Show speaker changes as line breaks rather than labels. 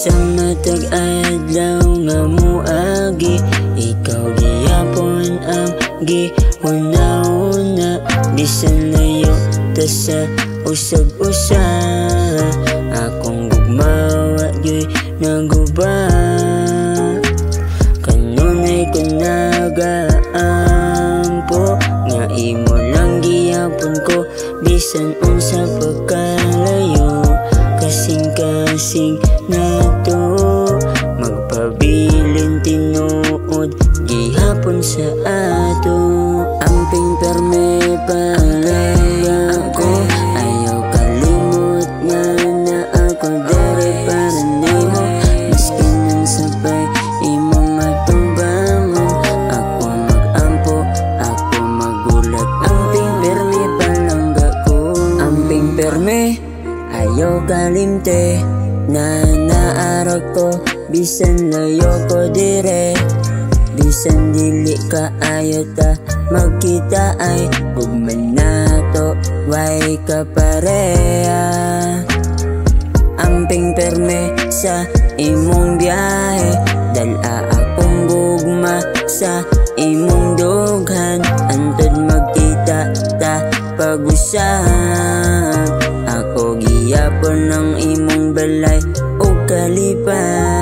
Bisan matag adlaw nga moagi, ikaw gihapon ang gihuna-una. Bisan layo ta sa usag-usa, akong gugmawa yo'y naguba. Kanunay ko nagaampo nga imo lang gihapon ko, bisan unsa pagkalayo. Kasing-kasing nato magpabilin tinuod gihapon sa ato. Amping perme palaya ako, ayaw kalimot nga na ako dere para nimo. Maski nang sabay imong matubangon, ako magampo, ako magulat. Amping perme palangga ko, amping perme ayaw kalimte na naarag ko. Bisan layo ko dire, bisan dili ka ayaw ta magkita ay ugman nato way ka pareha. Amping perme sa imong biyahe, dala akong gugma sa imong dughan. Antod magkita ta pag-usap, ako giyapon ng imong balay o kalipay.